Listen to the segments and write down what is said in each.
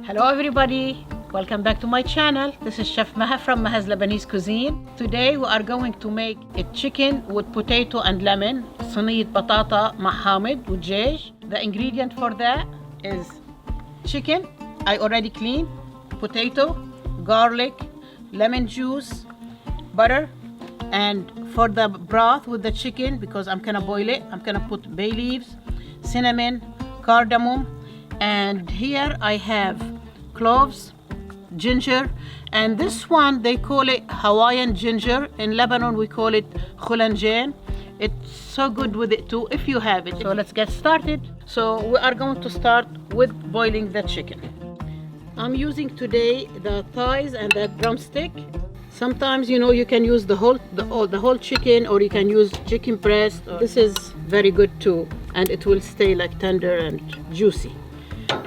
Hello everybody, welcome back to my channel. This is Chef Maha from Maha's Lebanese Cuisine. Today we are going to make a chicken with potato and lemon, صينية بطاطا مع حامض والدجاج. The ingredient for that is chicken, I already cleaned, potato, garlic, lemon juice, butter, and for the broth with the chicken, because I'm gonna boil it, I'm gonna put bay leaves, cinnamon, cardamom, and here I have cloves, ginger, and this one they call it Hawaiian ginger. In Lebanon we call it khulanjan. It's so good with it too if you have it. So let's get started. So we are going to start with boiling the chicken. I'm using today the thighs and the drumstick. Sometimes you can use the whole chicken, or you can use chicken breast. This is very good too, and it will stay like tender and juicy.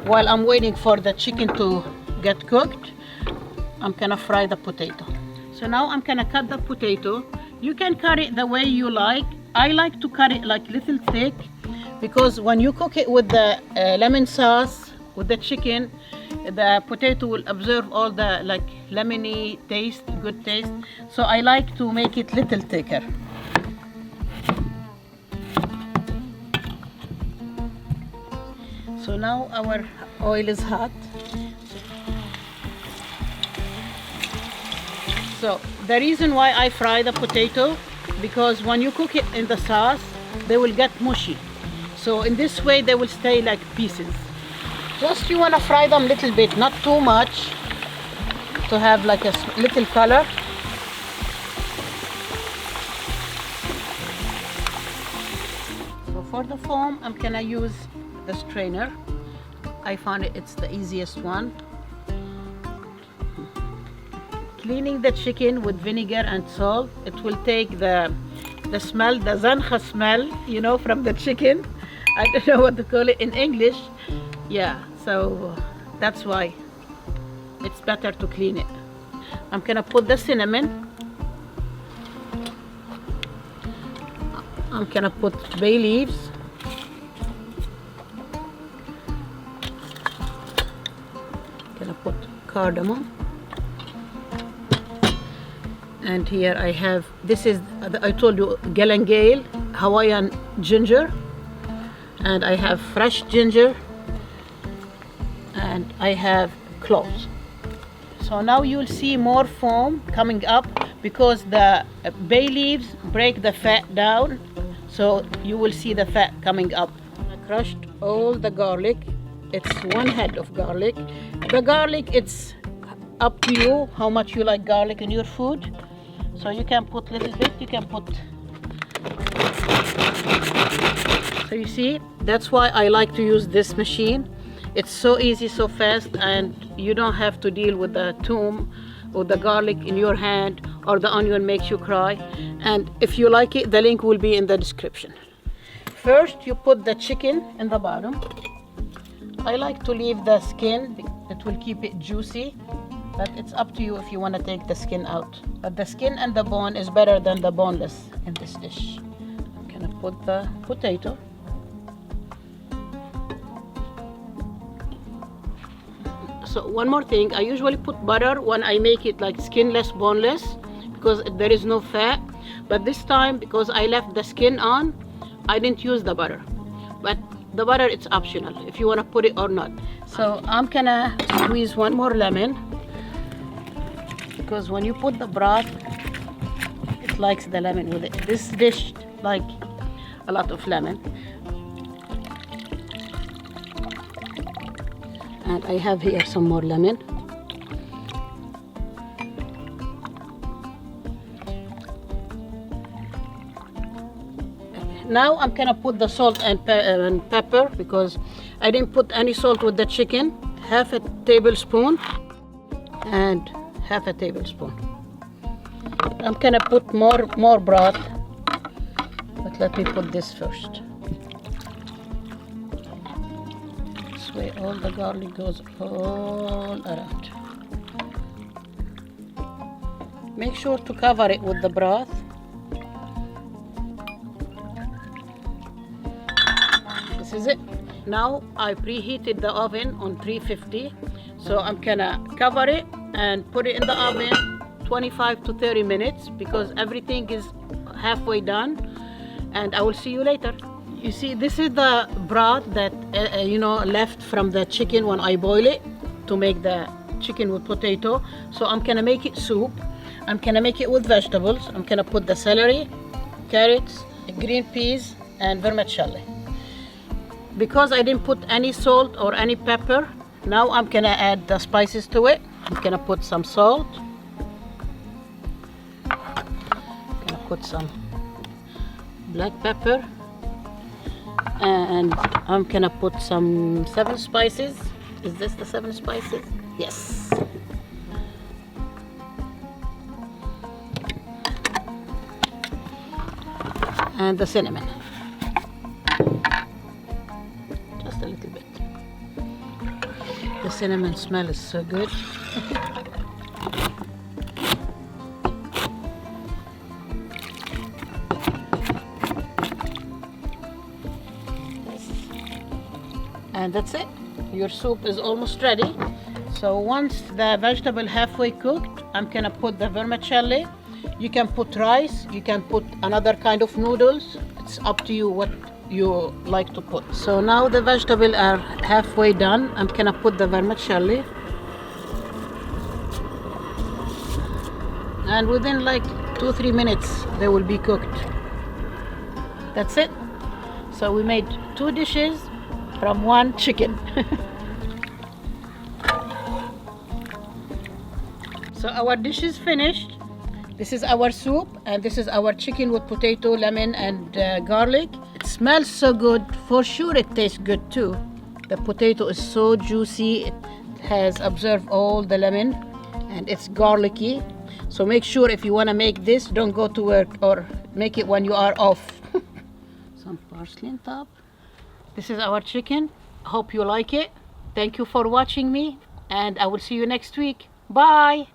While I'm waiting for the chicken to get cooked, I'm gonna fry the potato. So now I'm gonna cut the potato. You can cut it the way you like. I like to cut it like little thick, because when you cook it with the lemon sauce with the chicken, the potato will absorb all the like lemony taste, good taste. So I like to make it little thicker. So now our oil is hot. So the reason why I fry the potato, because when you cook it in the sauce, they will get mushy. So in this way they will stay like pieces. Just you want to fry them a little bit, not too much, to have like a little color. So for the foam, I'm gonna use the strainer. I found it's the easiest one. Cleaning the chicken with vinegar and salt, it will take the smell, the zancha smell, from the chicken. I don't know what to call it in English. Yeah, so that's why it's better to clean it. I'm gonna put the cinnamon. I'm gonna put bay leaves. Gonna put cardamom. And here I have, this is, I told you, galangal, Hawaiian ginger. And I have fresh ginger. And I have cloves. So now you'll see more foam coming up, because the bay leaves break the fat down. So you will see the fat coming up. I crushed all the garlic. It's one head of garlic. The garlic, it's up to you how much you like garlic in your food. So you can put a little bit, you can put. So you see, that's why I like to use this machine. It's so easy, so fast, and you don't have to deal with the thyme or the garlic in your hand, or the onion makes you cry. And if you like it, the link will be in the description. First, you put the chicken in the bottom. I like to leave the skin, it will keep it juicy, but it's up to you if you want to take the skin out. But the skin and the bone is better than the boneless in this dish. I'm gonna put the potato. So one more thing, I usually put butter when I make it like skinless, boneless, because there is no fat. But this time, because I left the skin on, I didn't use the butter. But the butter, it's optional if you want to put it or not. So I'm gonna squeeze one more lemon, because when you put the broth, it likes the lemon with it. This dish like a lot of lemon. And I have here some more lemon. Now I'm gonna put the salt and pepper, because I didn't put any salt with the chicken. Half a tablespoon and half a tablespoon. I'm gonna put more broth, but let me put this first. This way all the garlic goes all around. Make sure to cover it with the broth. This is it. Now I preheated the oven on 350, So I'm gonna cover it and put it in the oven 25 to 30 minutes because everything is halfway done, and I will see you later. You see, this is the broth that left from the chicken when I boil it to make the chicken with potato. So I'm gonna make it soup. I'm gonna make it with vegetables. I'm gonna put the celery, carrots, green peas, and vermicelli. Because I didn't put any salt or any pepper, now I'm gonna add the spices to it. I'm gonna put some salt. I'm gonna put some black pepper, and I'm gonna put some 7 spices. Is this the 7 spices? Yes. And the cinnamon. Just a little bit. The cinnamon smell is so good. And that's it. Your soup is almost ready. So once the vegetable halfway cooked, I'm gonna put the vermicelli. You can put rice, you can put another kind of noodles. It's up to you what you like to put. So now the vegetables are halfway done. I'm gonna put the vermicelli. And within like 2-3 minutes, they will be cooked. That's it. So we made 2 dishes from 1 chicken. So our dish is finished. This is our soup, and this is our chicken with potato, lemon, and garlic. It smells so good. For sure it tastes good too. The potato is so juicy. It has absorbed all the lemon, and it's garlicky. So make sure if you want to make this, don't go to work, or make it when you are off. Some parsley on top. This is our chicken. Hope you like it. Thank you for watching me, and I will see you next week. Bye.